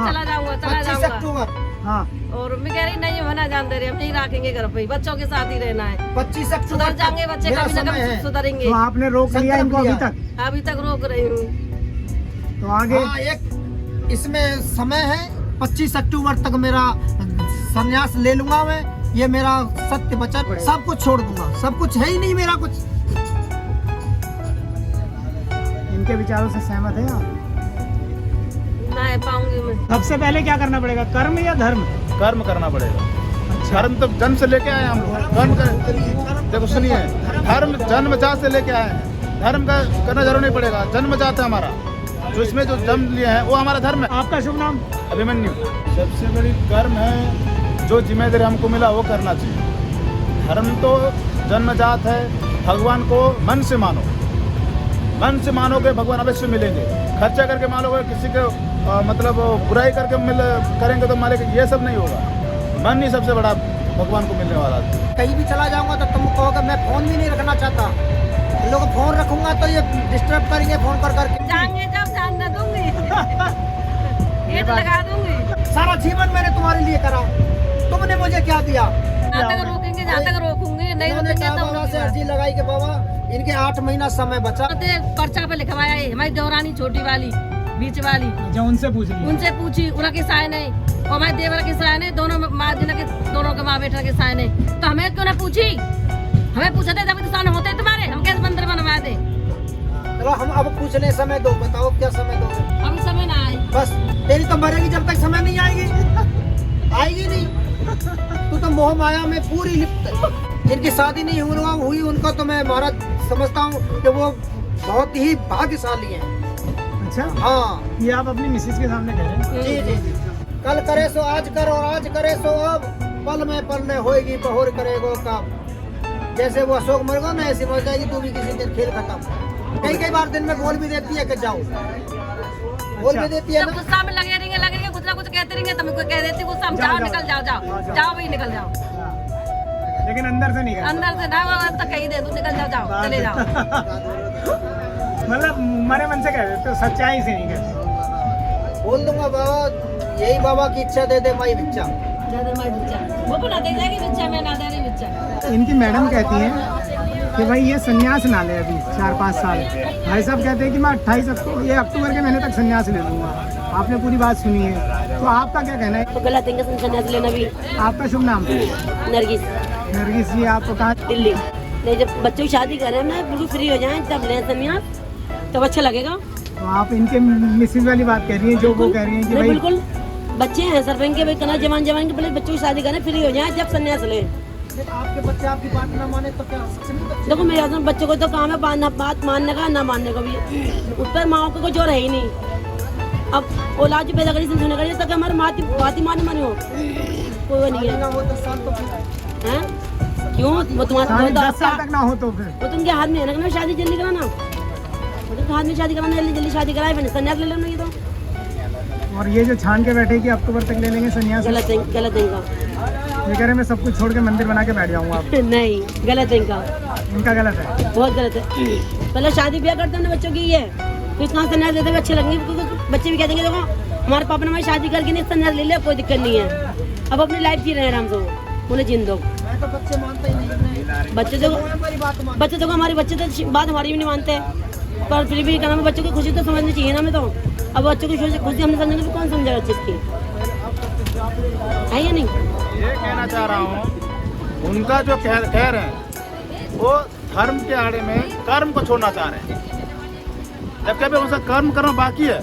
चला जाऊंगा 25 अक्टूबर। हाँ और मैं कह रही नहीं होना जान दे रही, हम यही रखेंगे घर पे ही, बच्चों के साथ ही रहना है। 25 अक्टूबर सुधर जाएंगे बच्चे, मेरा कभी ना समय कभी है। सुधरेंगे। तो आपने रोक लिया इनको अभी तक? अभी तक रोक रही हूँ। तो आगे हाँ, एक इसमें समय है, 25 अक्टूबर तक मेरा संन्यास ले लूंगा मैं। ये मेरा सत्य वचन, सब कुछ छोड़ दूंगा, सब कुछ है ही नहीं मेरा कुछ। इनके विचारों से सहमत है आप? नहीं पाऊंगी मैं। सबसे पहले क्या करना पड़ेगा, कर्म या धर्म? कर्म करना पड़ेगा। धर्म तो जन्म से लेके आए हम लोग, कर्म कर देखो सुनिए, धर्म जन्मजात से लेके आए हैं, धर्म का करना जरूर नहीं पड़ेगा, जन्मजात है हमारा, जो इसमें जो जन्म लिया है वो हमारा धर्म है। आपका शुभ नाम? अभिमन्यु। सबसे बड़ी कर्म है, जो जिम्मेदारी हमको मिला वो करना चाहिए। धर्म तो जन्मजात है, भगवान को मन से मानो, मन से मानोगे भगवान अवश्य मिलेंगे। खर्चा करके मानोगे, किसी के मतलब बुराई करके करेंगे तो मालिक, ये सब नहीं होगा। मन ही सबसे बड़ा भगवान को मिलने वाला है। कहीं भी चला जाऊंगा तो तुम कहोगे मैं फोन भी नहीं रखना चाहता, लोग फोन रखूंगा तो ये डिस्टर्ब करेंगे फोन कर करके। जाएंगे जब जान न दूंगी गेट लगा दूंगी। सारा जीवन मैंने तुम्हारे लिए करा, तुमने मुझे क्या दिया? जहाँ तक रोकेंगे, जहाँ तक रोकूंगे, नहीं मैंने रोकेंगे कहा बाबा से अर्जी लगाई कि बाबा इनके 8 महीना समय बचा। पर्चा पे लिखवाया है, हमारी देवरानी छोटी वाली, बीच वाली, जो उनसे पूछ लिया? उनसे पूछी, उनके साइन है, और हमारे देवर के साइन है, दोनों माँ जिनके दोनों के माँ बेटा के साइन है। तो हमें क्यों ना पूछी? हमें पूछते तभी तो साइन होते तुम्हारे, हम कैसे मंदिर बनवा दे? चलो हम अब पूछने समय दो, बताओ क्या समय दो? अभी समय ना आए। बस तेरी तो मरेगी जब तक समय नहीं आएगी, आएगी नहीं। तू तो मोह माया में पूरी लिप्त है। जिनकी शादी नहीं हुई उनको तो मैं महाराज समझता हूँ कि वो बहुत ही भाग्यशाली हैं। अच्छा, हाँ ये आप अपनी मिसेज के सामने कह रहे हैं? जी जी जी। कल करे सो आज कर और आज करे सो अब, पल में पल में होएगी बहुर करेगो काम। जैसे वो अशोक मर गया ना, ऐसी मर जाएगी तू भी किसी दिन, खेल खत्म। कई बार दिन में बोल भी देती है कि जाओ, बोल भी देती है जब ना। गुस्सा में लगेंगे कुछ ना कुछ कहते रहेंगे, तुम कह देती गुस्सा में, जाओ निकल जाओ, जाओ भाई निकल जाओ। लेकिन अंदर से नहीं कहते? अंदर से ना तो कही दे, तू निकल जाओ, जाओ चले जाओ। मतलब मरे मन से कह देते, तो सच्चाई से नहीं कहते? बोल दूंगा बाबा, यही बाबा की इच्छा दे दे माई बिच्चा। वो बना दे जाएगी बच्चा, मैं ना दे रही बच्चा। इनकी मैडम कहती हैं कि भाई ये संन्यास ना ले अभी 4-5 साल। भाई साहब कहते हैं कि मैं 28 अक्टूबर के महीने तक संन्यास ले लूँगा। आपने पूरी बात सुनी है, तो आपका क्या कहना है? तो गलत है संन्यास लेना भी। आपका शुभ नाम? नरगिस। नरगिस जी, आपको कहाँ? दिल्ली। नहीं, जब बच्चों की शादी करें ना, बिल्कुल फ्री हो जाएं, तब लें संन्यास, तब अच्छा लगेगा। तो आप इनके मिसेज वाली बात कह रही हैं, जो वो कह रही हैं कि भाई बिल्कुल बच्चे हैं सर, के भाई कना जवान के पहले बच्चों की शादी करें, फ्री हो जाएं, जब संन्यास लें। आपके बच्चे आपकी बात ना माने तो क्या? देखो मेरे हस्बैंड बच्चों को तो काम है बात मानने का, ना मानने का भी, उस पर माओ को कोई जोर है ही नहीं। अब औलाद जो पैदा करी सुनने करिए तक हमारे बात ही मानी हो, कोई नहीं है। हैं? क्यों? वो तुम्हारा 10 साल तक ना हो तो फिर वो तुमके हाथ में है ना, शादी जल्दी कराना, वो तुमके हाथ में शादी कराना, जल्दी शादी कराए, मैंने संन्यास ले लेना। ये तो और ये जो छान के बैठे कि अक्टूबर तक ले लेंगे संन्यास, गलत है इनका। ये कह रहे मैं सब कुछ छोड़ के मंदिर बना के बैठ जाऊंगा। नहीं, गलत है इनका गलत है, बहुत गलत है। पहले शादी ब्याह करते हैं ना बच्चों की, ये फिर कहाँ संन्यास लेते हुए अच्छे लगेंगे, क्योंकि बच्चे भी कह देंगे देखो हमारे पापा ने हमारी शादी करके नहीं संन्यास ले लिया, कोई दिक्कत नहीं है, अब अपनी लाइफ जी रहे हैं आराम से, उन्हें जिन दो। मैं तो बच्चे मानते ही नहीं। बच्चे देखो हमारे बच्चे तो बात हमारी भी नहीं मानते, पर फिर भी कहना बच्चों की खुशी तो समझनी चाहिए ना हमें तो। अब बच्चों की खुशी हमने समझेंगे तो कौन समझेगा चीज़ की, है या नहीं? ये कहना चाह रहा हूँ, उनका जो कह रहे हैं वो धर्म के आड़े में कर्म को छोड़ना चाह रहे हैं, जबकि अभी उनका कर्म करना बाकी है।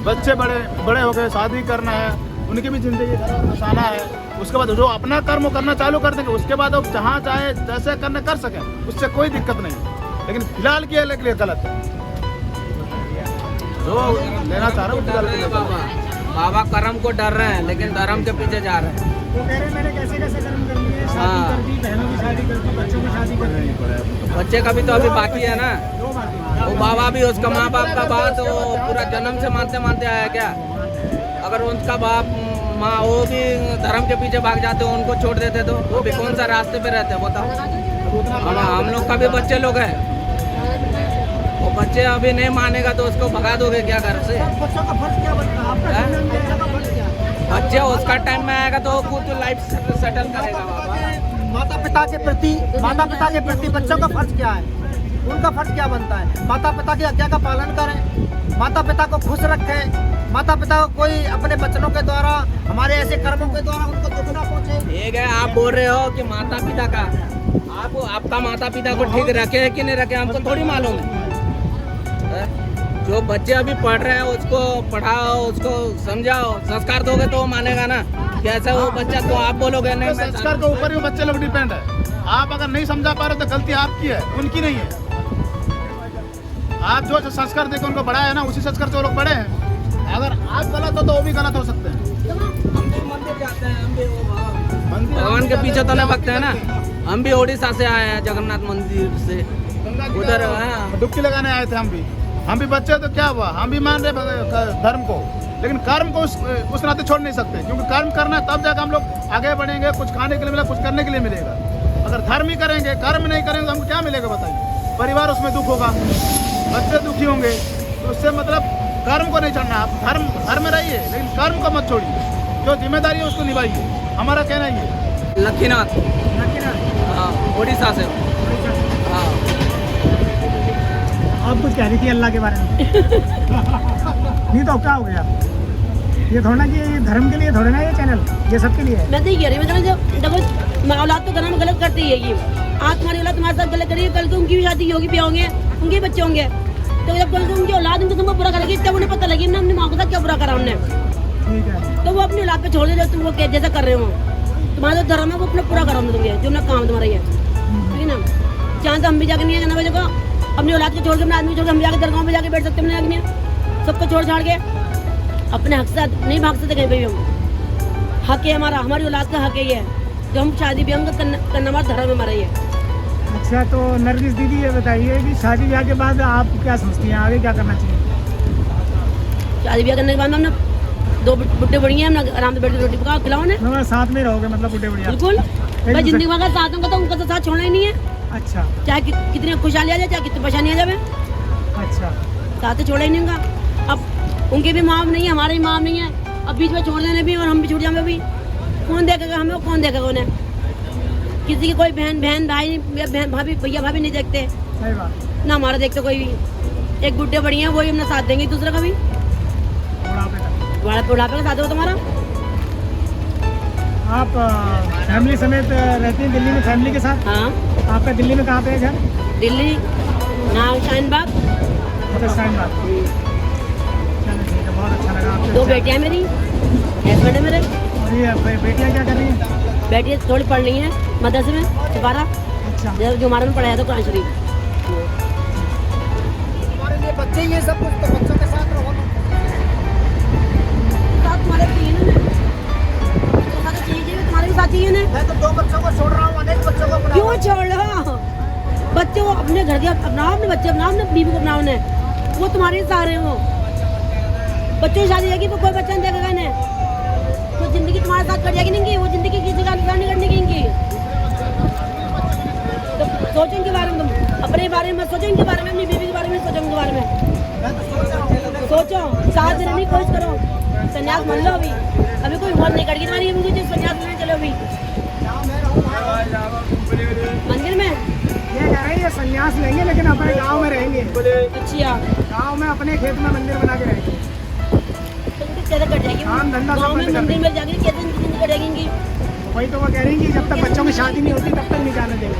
बच्चे बड़े हो गए, शादी करना है, उनकी भी जिंदगी बसाना है, उसके बाद जो अपना कर्म करना चालू कर देंगे, उसके बाद वो जहाँ चाहे जैसे करने कर सकें, उससे कोई दिक्कत नहीं। लेकिन फिलहाल के लिए गलत है, जो लेना चाह रहे हैं बाबा कर्म को डर रहे हैं, लेकिन धर्म के पीछे जा रहे हैं। वो कह रहे मैंने कैसे कर्म कर लिए, शादी कर दी, बहनों की शादी कर दी, बच्चों की शादी कर दी, बच्चे का भी तो अभी बाकी है ना। 2 बातें। वो बाबा भी उसका माँ बाप का बात वो पूरा जन्म से मानते आया क्या? अगर उनका बाप माँ वो भी धर्म के पीछे भाग जाते, उनको छोड़ देते तो वो भी कौन सा रास्ते पे रहते बताओ। हम लोग का भी बच्चे लोग हैं, वो बच्चे अभी नहीं मानेगा तो उसको भगा दोगे क्या घर से? बच्चों का फर्ज क्या बनता है? आपका हैं? बच्चों का फर्ज क्या है? बच्चे उसका टाइम में आएगा तो वो खुद लाइफ सेटल करेगा बाबा। माता पिता के प्रति बच्चों का फर्ज क्या है? उनका फर्ज क्या बनता है? माता पिता की आज्ञा का पालन करें, माता पिता को खुश रखें, माता पिता को कोई अपने बच्चों के द्वारा, हमारे ऐसे कर्मों के द्वारा उनको दुख ना पहुंचे। ठीक है, आप बोल रहे हो कि माता पिता का, आपका माता पिता को ठीक रखे है कि नहीं रखे हमको थोड़ी मालूम है। जो बच्चे अभी पढ़ रहे हैं उसको पढ़ाओ, उसको समझाओ, संस्कार दोगे तो वो मानेगा ना। कैसे वो बच्चा तो आप बोलोगे नहीं, मैं संस्कार के ऊपर ही बच्चे लोग डिपेंड है। आप अगर नहीं समझा पा रहे तो गलती आपकी है, उनकी नहीं है। आप जो संस्कार देकर उनको बढ़ाया है ना, उसी संस्कार से वो लोग बड़े हैं। अगर आप गलत हो तो वो भी गलत हो सकते हैं। हम भी मंदिर जाते हैं, हम भी मंदिर भगवान के पीछे तो नहीं भगते हैं ना। हम भी उड़ीसा से आए हैं, जगन्नाथ मंदिर से उधर। हाँ, डुबकी लगाने आए थे हम भी बच्चे तो क्या हुआ, हम भी मान रहे धर्म को, लेकिन कर्म को उस नाते छोड़ नहीं सकते, क्योंकि कर्म करना है तब जाकर हम लोग आगे बढ़ेंगे। कुछ खाने के लिए मिला, कुछ करने के लिए मिलेगा। अगर धर्म ही करेंगे, कर्म नहीं करेंगे तो हमको क्या मिलेगा बताइए? परिवार उसमें दुख होगा, बच्चे दुखी होंगे। तो उससे मतलब कर्म को नहीं छोड़ना। आप धर्म में रहिए, लेकिन कर्म को मत छोड़िए। जो जिम्मेदारी है उसको निभाइए, हमारा कहना ही है। लखीनाथ, हाँ, उड़ीसा से। हाँ, आप कुछ कह रही थी अल्लाह के बारे में। नहीं तो क्या हो गया? ये थोड़ा ना कि ये धर्म के लिए थोड़ा ना ये चैनल, ये सबके लिए है। मैं तो ये कह रही हूँ, देखो मैं औलाद तो घर में गलत करती है। ये आज तुम्हारी औलाद तुम्हारे साथ गलत करेगी, कल को उनकी भी शादी होगी, ब्याह होंगे, उनके बच्चे होंगे। तो जब कल को उनकी औलाद उनको तुमको बुरा करेगी, तब उन्हें पता लगी ना अपनी माँ के साथ क्या बुरा करा उन्होंने। ठीक है, तो वो अपनी औलाद पे छोड़ दे, जो तुम वो जैसा कर रहे हो। तुम्हारा जो धर्म है वो अपना पूरा करो तुम्हें, जो अपना काम तुम्हारा ये है, ठीक है ना। चाहे तो हम भी जाकर नहीं है 9 बजे को अपनी औलाद को छोड़ के, अपने आदमी को छोड़ के हम जाकर दरगाह में जाके बैठ सकते हैं। अपने सबको छोड़ छाड़ के अपने हक से नहीं भाग सकते कहीं पे भी। हम हक है हमारा, हमारी औलाद का हक है ये, जो हम शादी भी हम करना हमारा धर्म है हमारा ये। अच्छा तो नरगिस दीदी ये बताइए कि शादी ब्याह के बाद आप क्या समझती हैं, आगे क्या करना चाहिए? शादी ब्याह करने के बाद हमने 2 बुड्ढे बड़ी हैं, हम आराम से बैठ के रोटी पका खिलाओ ने। मतलब साथ में रहोगे, मतलब बुढ़े बढ़िया? बिल्कुल, भाई जिंदगी भर का साथ होगा तो उनका तो साथ छोड़ना ही नहीं है। अच्छा चाहे कितनी खुशहाली आ जाए, चाहे कितनी परेशानी आ जाए, अच्छा, साथ तो छोड़ा ही नहीं उनका। अब उनके भी माँ नहीं है, हमारे भी माँ नहीं है। अब बीच में छोड़ देने भी और हम भी छूट जाए भी, कौन देखेगा हमें, कौन देखेगा उन्हें? किसी की कोई बहन भाई बहन भाभी भैया भाभी नहीं देखते सही बात। ना, हमारा देखते कोई भी। एक बुढ़े बड़ी हैं, वही हमने साथ देंगे दूसरा का भी। बुढ़ापे तक बुढ़ापे का साथ होगा तुम्हारा। आप फैमिली समेत रहती हैं दिल्ली में, फैमिली के साथ? हाँ, आपका दिल्ली में कहाँ पे है घर? दिल्ली ना शाहीन बाग। अच्छा शाहीन बाग। चलो ठीक है, बहुत अच्छा लगा आपसे। 2 बेटियाँ मेरी, हस्बैंड है मेरे। और ये बेटियाँ क्या कर रही हैं? बेटियाँ थोड़ी पढ़ रही हैं मदरसे में, 12। अच्छा, जो हमारे में पढ़ाया था कुरान शरीफ। हमारे लिए बच्चे ये सब कुछ, तो बच्चों के साथ रहो। साथ तुम्हारे चाहिए ना, तुम्हारे भी साथ चाहिए ना। मैं तो 2 बच्चों को छोड़ रहा हूँ, अनेक बच्चों को क्यों छोड़ रहा? बच्चे को अपने घर के अपनाओ, अपने बच्चे अपनाओ, अपने बीवी को अपनाओ ने, वो तुम्हारे सहारे हो। बच्चों की शादी जाएगी तो कोई बच्चा नहीं देखेगा इन्हें, तो जिंदगी तुम्हारे साथ कट जाएगी नहीं, वो जिंदगी किसी का इंतजार नहीं करने की इनकी। तो सोचो इनके बारे में, तुम अपने बारे में सोचो, इनके बारे में, अपनी बीवी के बारे में सोचो, इनके बारे में सोचो। साथ देने की कोशिश करो, संन्यास मान लो। अभी कोई उम्र नहीं कटेगी तुम्हारी, अभी कुछ संन्यास लेने चलो। अभी मंदिर में ये कह रहे हैं ये संन्यास लेंगे लेकिन अपने गांव में रहेंगे। अच्छा, गांव में अपने खेत में मंदिर बना के रहेंगे। कैसे कट जाएगी काम धंधा सब गाँव में बंद कर मंदिर में जाके, कैसे जिंदगी कट जाएगी इनकी? वही तो वो कह रही है कि जब तक बच्चों की शादी नहीं होती तब तक नहीं जाने देंगे।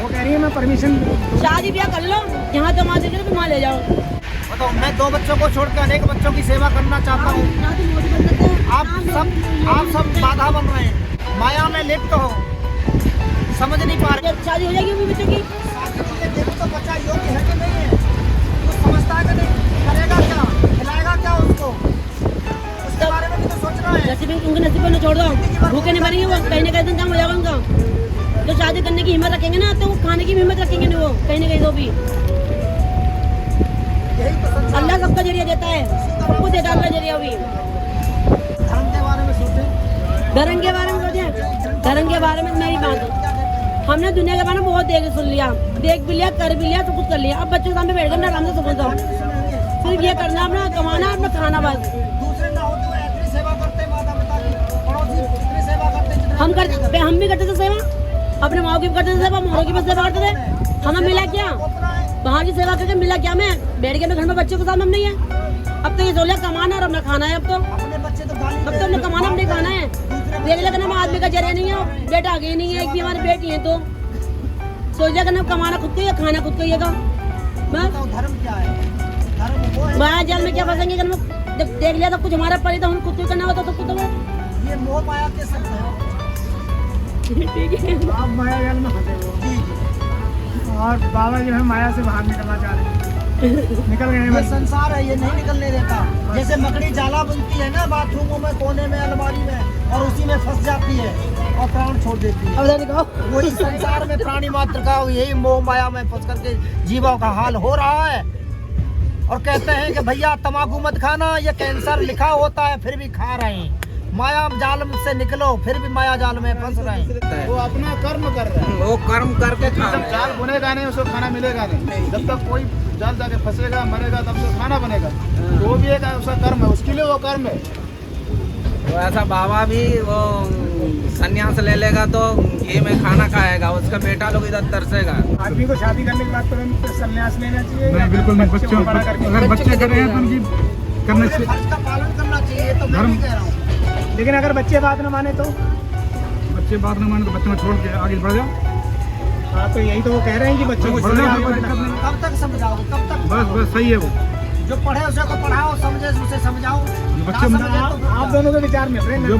वो कह रही है मैं परमिशन। शादी ब्याह कर लो, जहाँ तुम आते तुम वहाँ ले जाओ। बताओ, मैं 2 बच्चों को छोड़कर अनेक बच्चों की सेवा करना चाहता हूँ। आप सब बाधा बन रहे हैं, माया में लिप्त हो, समझ नहीं पा रहे। शादी हो जाएगी अभी बच्चों की? देखो तो बच्चा योग्य है कि नहीं है, तो समझता है कि नहीं, करेगा क्या, खिलाएगा क्या उसको, उसके बारे में भी तो सोचना है। नसीब उनके नसीब में छोड़ दो, भूखे नहीं मरेंगे वो, कहीं ना कहीं दिन काम हो जाएगा उनका। तो शादी करने की हिम्मत रखेंगे ना, तो वो खाने की भी हिम्मत रखेंगे नहीं, वो कहीं ना कहीं तो भी। अल्लाह सबका जरिया देता है, सबको देता है अल्लाह जरिया भी। धर्म के बारे में सोचे, धर्म के बारे में सोचे, धर्म के बारे में मेरी बात हमने दुनिया के बारे में बहुत सुन लिया, देख भी लिया, कर भी लिया, सब कुछ कर लिया। अब बच्चों के सामने बैठ गए आराम से सुन दो, सिर्फ ये करना, अपना कमाना, अपना खाना बस। दूसरे ना होते हुए इतनी सेवा करते माता पिता की, पड़ोसी इतनी सेवा करते जितने हम भी करते थे सेवा, अपने माँ की भी करते थे सेवा, मोरों की भी सेवा करते थे। हमें मिला क्या? वहाँ की सेवा करके मिला क्या? मैं बैठ गया घर में बच्चों के साथ हम नहीं है। अब तो ये सोचा कमाना और अपना खाना है। अब तो अपने बच्चे तो गाली अब तो हमने कमाना, अपने खाना है। देख लिया करना आदमी का जरिया नहीं है, बेटा आगे नहीं है, एक भी हमारी बेटी है तो सोच लिया करना कमाना खुद को ही है, खाना खुद को ही है। बस धर्म क्या है? धर्म वो है। माया जाल में क्या फंसेंगे? जब देख लिया तो कुछ हमारा पड़े तो हम खुद को करना होता तो खुद को। ये मोह माया के शब्द है। ठीक है, आप माया जाल में फंसे हो और बाबा जो है माया से बाहर निकलना चाह रहे हैं। निकल गए ये हैं। संसार है, ये नहीं निकलने देता। जैसे मकड़ी जाला बुनती है ना बाथरूमों में, कोने में, अलमारी में, और उसी में फंस जाती है और प्राण छोड़ देती है। अब देखो वही संसार में प्राणी मात्र का यही मोह माया में फंस करके जीवों का हाल हो रहा है। और कहते हैं कि भैया तम्बाकू मत खाना, ये कैंसर लिखा होता है, फिर भी खा रहे हैं। माया जाल से निकलो, फिर भी माया जाल में फंस रहे हैं। वो अपना कर्म कर रहा है। वो कर्म करके खा जब जाल बुनेगा नहीं उसको खाना मिलेगा नहीं। जब तक कोई जाल जाके फंसेगा मरेगा तब से खाना बनेगा। तो वो भी एक उसका कर्म है, उसके लिए वो कर्म है। तो ऐसा बाबा भी वो संन्यास ले लेगा तो घी में खाना खाएगा, उसका बेटा लोग इधर तरसेगा। आदमी को शादी करने के बाद तुरंत संन्यास लेना चाहिए। नहीं बिल्कुल नहीं, बच्चों को बड़ा करके अगर बच्चे कर रहे हैं तो उनकी करना चाहिए। फर्ज का पालन करना चाहिए, तो मैं भी कह रहा हूँ। लेकिन अगर बच्चे बात न माने तो बच्चे बात न माने तो बच्चों को छोड़ के आगे बढ़ जाओ। हाँ तो यही तो वो कह रहे हैं कि बच्चों को बढ़ छोड़ के जाओ, आगे कोई बढ़ना। दिक्कत नहीं। कब तक समझाओगे? कब तक? बस सही है वो। जो पढ़े उसे को पढ़ाओ, समझे उसे समझाओ। बच्चे ना समझे तो आप दोनों के विचार में जो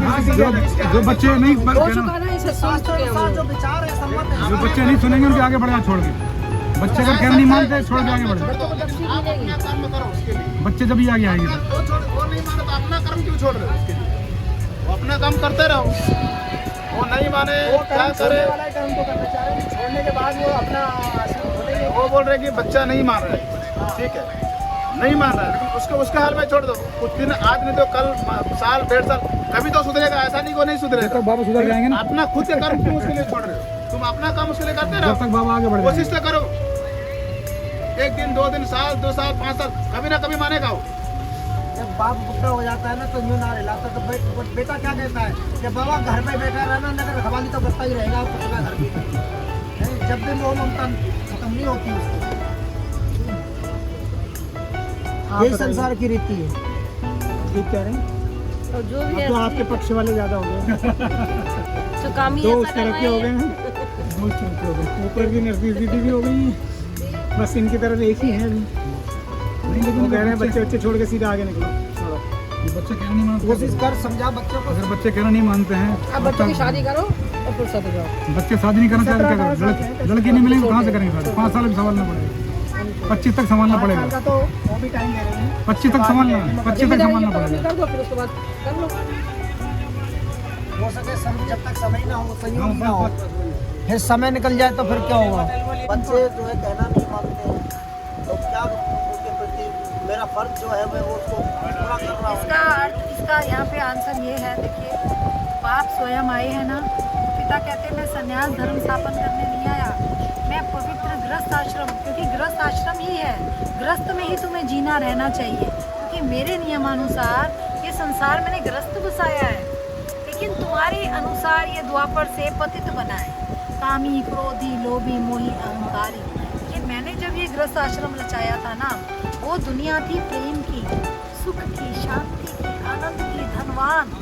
बच्चे नहीं हो चुका ना, इसे सोच शास्त्रों चुके अनुसार हम। जो विचार है, सम्मत है। जो बच्चे नहीं सुनेंगे उनके आगे बढ़ जाओ छोड़ के। बच्चे अगर कहना नहीं मानते छोड़ के आगे बढ़ जाओ। आप अपना कर्म करो उसके लिए। बच्चे जब ही आगे आएंगे। वो नहीं माने तो अपना कर्म क्यों छोड़ रहे हो उसके लिए? वो अपना काम करते रहो। वो नहीं माने क्या करे? वाला काम तो करना चाह रहे हैं, छोड़ने के बाद वो अपना वो बोल रहे कि बच्चा नहीं मान रहा है, ठीक है, नहीं मान रहा है, लेकिन उसके हाल में छोड़ दो। कुछ दिन आज नहीं तो कल, साल डेढ़ साल, कभी तो सुधरेगा। ऐसा नहीं को नहीं सुधरेगा। बाबा सुधर जाएंगे ना। अपना खुद के कर्म क्यों उसके लिए छोड़ रहे हो? तुम अपना काम उसके लिए करते जब रहो, तक बाबा आगे बढ़ कोशिश जाएंगे। तो करो। एक दिन, 2 दिन, साल, 2 साल, 5 साल, कभी ना कभी मानेगा वो। जब बाप बुढ़ा हो जाता है ना तो यूं ना रहता, तो बेटा क्या कहता है कि बाबा घर पे बैठा रहना, नगर हवाली तो करता ही रहेगा, आपको पता घर की नहीं। जब भी मोह ममता खत्म नहीं होती उसकी। यही संसार की रीति है। ठीक कह रहे हैं। और जो भी अब है तो आपके पक्ष वाले ज्यादा हो गए। तो काम ही दो ऐसा उस तरह के हो गए हैं, दो उस तरह के हो गए। ऊपर की नजदीक दीदी भी हो गई है, बस इनकी तरफ एक ही है अभी। नहीं लेकिन वो कह रहे हैं बच्चे छोड़ के सीधा आगे निकलो। छोड़ो। बच्चे कहना नहीं मानते। कोशिश कर, समझा बच्चों को। अगर बच्चे कहना नहीं मानते हैं अब बच्चों की शादी करो और फिर सब जाओ। बच्चे शादी नहीं करना चाहते क्या करें? लड़की नहीं मिलेंगे कहाँ से करेंगे शादी? 5 साल भी संभालना पड़ेगा, 25 तक संभालना पड़ेगा। का तो वो भी टाइम ले रहे हैं। 25 तक संभालना, 25 तक संभालना पड़ेगा। कर दो, फिर उसके बाद कर लो। हो सके जब तक समय ना हो, संयोग ना हो, फिर समय निकल जाए तो फिर क्या होगा? बच्चे जो है कहना नहीं मानते हैं, तो क्या उनके प्रति मेरा फर्ज जो है मैं वो उसको पूरा कर रहा हूँ। इसका यहाँ पे आंसर ये है, देखिए बाप स्वयं आए हैं ना, पिता कहते हैं मैं संन्यास धर्म स्थापन करने नहीं आया, मैं पवित्र गृहस्थ आश्रम, क्योंकि गृहस्थ आश्रम ही है, गृहस्थ में ही तुम्हें जीना रहना चाहिए, क्योंकि मेरे नियमानुसार ये संसार मैंने गृहस्थ बसाया है, लेकिन तुम्हारे अनुसार ये द्वापर से पतित बना है, कामी, क्रोधी, लोभी, मोही, अहंकारी। ये मैंने जब ये गृहस्थ आश्रम रचाया था ना, वो दुनिया थी प्रेम की, सुख की, शांति की, आनंद की, धनवान,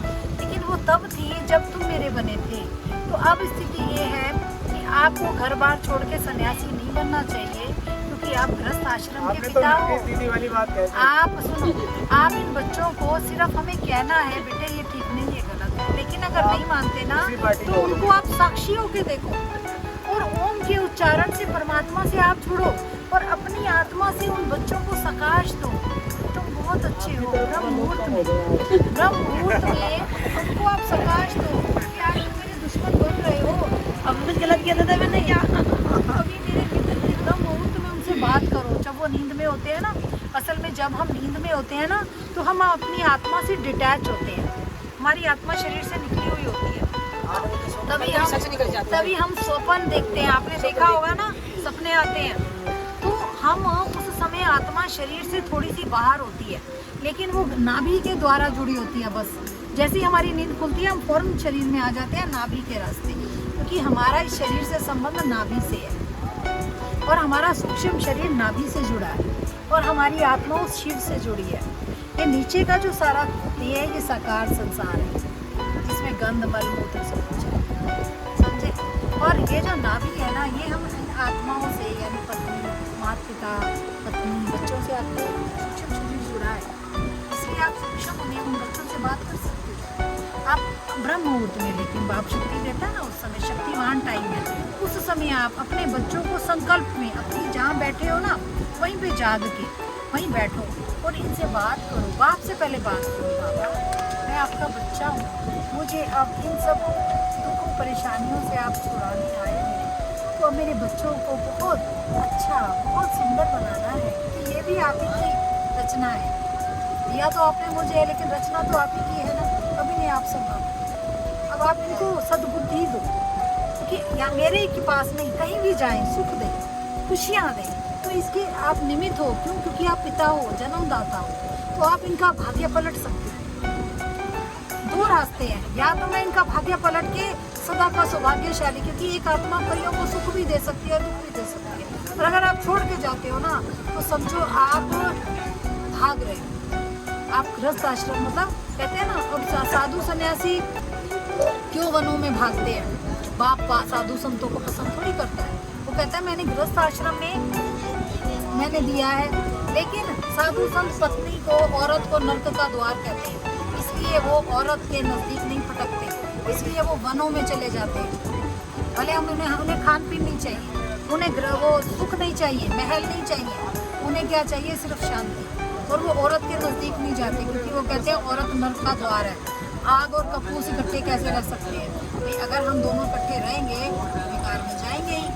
लेकिन वो तब थी जब तुम मेरे बने थे। तो अब स्थिति ये है कि आपको घर बार छोड़ के सन्यासी नहीं बनना चाहिए, क्योंकि आप गृहस्थ आश्रम के पिता हो। दीदी वाली बात कह आप सुनो, आप इन बच्चों को सिर्फ हमें कहना है बेटे ये ठीक नहीं, ये गलत है, लेकिन अगर नहीं मानते ना तो उनको आप साक्षी होके देखो, और ओम के उच्चारण से परमात्मा से आप जुड़ो, और अपनी आत्मा से उन बच्चों को सकाश दो। तुम बहुत अच्छे हो, ब्रह्म मुहूर्त में उनको आप सकाश दो कि आज तुम मेरे दुश्मन बन रहे हो, अब कुछ गलत किया था मैंने क्या? अभी मेरे मित्र थे, ब्रह्म मुहूर्त में उनसे बात करो, जब वो नींद में होते हैं ना। असल में जब हम नींद में होते हैं ना तो हम अपनी आत्मा से डिटैच होते हैं, हमारी आत्मा शरीर से निकली हुई होती है, तभी हम स्वप्न देखते हैं। आपने देखा होगा ना, सपने आते हैं तो हम उस समय आत्मा शरीर से थोड़ी सी बाहर होती है, लेकिन वो नाभि के द्वारा जुड़ी होती है। बस जैसे ही हमारी नींद खुलती है हम फौरन शरीर में आ जाते हैं नाभि के रास्ते, क्योंकि हमारा इस शरीर से संबंध नाभि से है और हमारा सूक्ष्म शरीर नाभि से जुड़ा है और हमारी आत्मा उस शिव से जुड़ी है। ये नीचे का जो सारा ये है, ये साकार संसार है जिसमें गंध मल मूत्र सब कुछ है, समझे। और ये जो नाभि है ना, ये हम आत्माओं से यानी पत्नी, माता पिता, पत्नी, बच्चों से आपको सूक्ष्म शरीर जुड़ा है, इसलिए आप सूक्ष्म उन्हें उन बच्चों से बात कर सकते हो। आप ब्रह्म मुहूर्त में, लेकिन बाप शक्ति देता है ना, उस समय शक्तिवान टाइम है, उस समय आप अपने बच्चों को संकल्प में अपनी जहाँ बैठे हो ना वहीं पे जाग के वहीं बैठो और इनसे बात करो। बाप से पहले बात करो, बाबा मैं आपका बच्चा हूँ, मुझे अब इन सब दुखों परेशानियों से आप छुड़ाने आए हैं, तो मेरे बच्चों को बहुत अच्छा बहुत सुंदर बनाना है कि ये भी आप ही की रचना है। दिया तो आपने मुझे है, लेकिन रचना तो आप ही की है ना, कभी नहीं आप संभालो। अब आप इनको सद्बुद्धि दो कि या मेरे के पास नहीं, कहीं भी जाएं सुख दें, खुशियाँ दें, तो इसके आप निमित्त हो। क्यों? क्योंकि आप पिता हो, जन्मदाता हो, तो आप इनका भाग्य पलट सकते हैं। दो रास्ते हैं, या तो मैं इनका भाग्य पलट के सदा का सौभाग्यशाली, क्योंकि एक आत्मा परियों को सुख भी दे सकती है, दुख भी दे सकती है, और अगर आप छोड़ के जाते हो ना तो समझो आप भाग रहे हो, आप गृहस्थ आश्रम, मतलब कहते हैं ना, अब साधु सन्यासी क्यों वनों में भागते हैं? बाप साधु संतों को पसंद थोड़ी करता है, वो कहता है मैंने गृहस्थ आश्रम में मैंने दिया है, लेकिन साधु संत पत्नी को, औरत को नर्क का द्वार कहते हैं, इसलिए वो औरत के नजदीक नहीं फटकते, इसलिए वो वनों में चले जाते हैं। भले उन्हें खान पीन नहीं चाहिए, उन्हें वो सुख नहीं चाहिए, महल नहीं चाहिए, उन्हें क्या चाहिए? सिर्फ शांति। और वो औरत के नजदीक नहीं जाते, क्योंकि वो कहते हैं औरत नर्क का द्वार है। आग और कपूस इकट्ठे कैसे रह सकते हैं भाई? अगर हम दोनों इकट्ठे रहेंगे विकार में जाएंगे ही,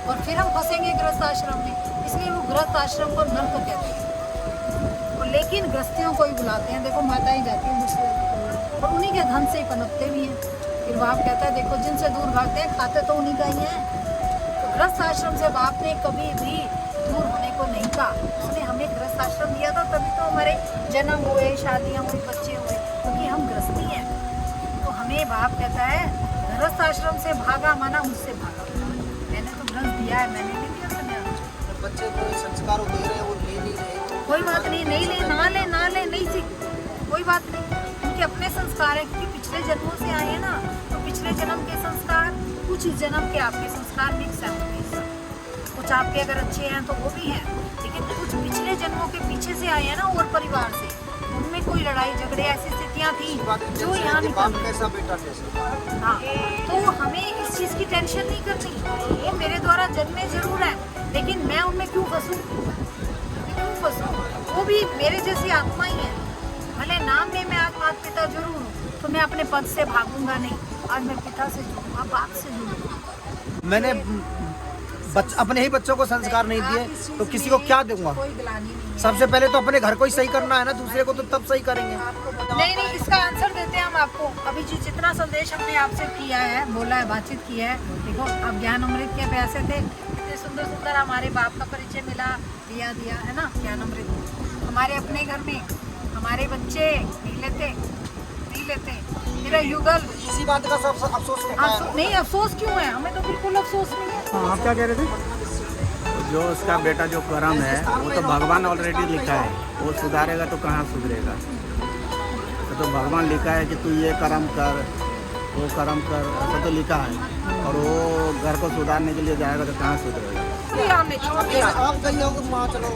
और फिर हम फंसेंगे गृहस्थ आश्रम में, इसलिए वो गृहस्थ आश्रम को नर्क कहते हैं। और लेकिन गृहस्थियों को ही बुलाते हैं, देखो माताएं जाती हैं दूसरे, और उन्हीं के धन से ही पनपते भी हैं। फिर बाप कहता है देखो जिनसे दूर भागते हैं खाते तो उन्हीं का ही है। तो गृहस्थ आश्रम से बाप ने कभी भी दूर होने को नहीं कहा, उसने हमें गृहस्थ आश्रम दिया था, तभी तो हमारे जन्म हुए, शादियाँ हुई, बच्चे हुए, क्योंकि हम गृहस्थी हैं। तो हमें बाप कहता है गृहस्थ आश्रम से भागा माना मुझसे भागा, मैंने तो गृहस्थ दिया है, मैंने नहीं दिया सन्यास। बच्चे कोई संस्कार दे रहे हैं वो ले नहीं रहे, कोई बात नहीं, नहीं ले, ना ले नहीं सीख, कोई बात नहीं, उनके अपने संस्कार है, क्योंकि पिछले जन्मों से आए हैं ना, तो पिछले जन्म के संस्कार कुछ इस जन्म के आपके संस्कार मिक्स है, कुछ आपके अगर अच्छे हैं तो वो भी हैं, लेकिन कुछ पिछले जन्मों के पीछे से आए हैं ना, और परिवार से, उनमें कोई लड़ाई झगड़े ऐसी स्थितियाँ थी जो यहाँ निकल। कैसा बेटा कैसा, हाँ, तो हमें इस चीज़ की टेंशन नहीं करनी, वो मेरे द्वारा जन्मे जरूर है, लेकिन मैं उनमें क्यों फंसूँ? वो भी मेरे जैसी आत्मा ही है, भले नाम में मैं आज माता पिता जरूर हूँ, तो मैं अपने पद से भागूंगा नहीं, आज मैं पिता से जुड़ूंगा, बाप से जुड़ूंगा। मैंने अपने ही बच्चों को संस्कार नहीं दिए तो किसी को क्या दूंगा? कोई गिलानी नहीं है। सबसे पहले तो अपने घर को ही सही करना है ना, दूसरे को तो तब सही करेंगे। नहीं, इसका आंसर देते हैं हम आपको। अभी जितना संदेश हमने आपसे किया है, बोला है, बातचीत की है, देखो अब ज्ञान अमृत के पैसे थे, इतने सुंदर सुंदर हमारे बाप का परिचय मिला, दिया है ना ज्ञान अमृत। हमारे अपने घर में हमारे बच्चे पी लेते, मेरा युगल। इसी बात का सब अफसोस नहीं, अफसोस क्यों है? हमें तो बिल्कुल अफसोस नहीं है। आप क्या कह रहे थे? जो उसका बेटा जो कर्म है वो तो भगवान ऑलरेडी लिखा है, वो सुधारेगा तो कहाँ सुधरेगा? तो भगवान लिखा है कि तू ये कर्म कर, वो कर्म कर, ऐसा तो लिखा है, और वो घर को सुधारने के लिए जाएगा तो कहाँ सुधरेगा? हमने छोड़ दिया, आप कहीं हो वहाँ चलो,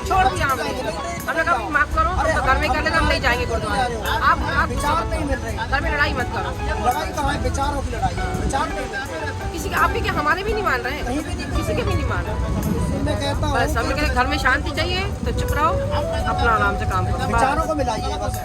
छोड़ दिया हमने कहा माफ करो, हम तो घर में कर लेना, हम नहीं जाएंगे गुरुद्वारे। आप विचार नहीं मिल रहे, घर में लड़ाई मत करो। लड़ाई कहाँ है? विचारों की लड़ाई है, विचार नहीं मिल रहे। किसी के, आप भी क्या हमारे भी नहीं मान रहे हैं, किसी के भी नहीं मान रहे। मैं कहता हूँ बस हम कहते घर में शांति चाहिए तो चुप रहो, अपना आराम से काम करो। विचारों को मिलाइए बस।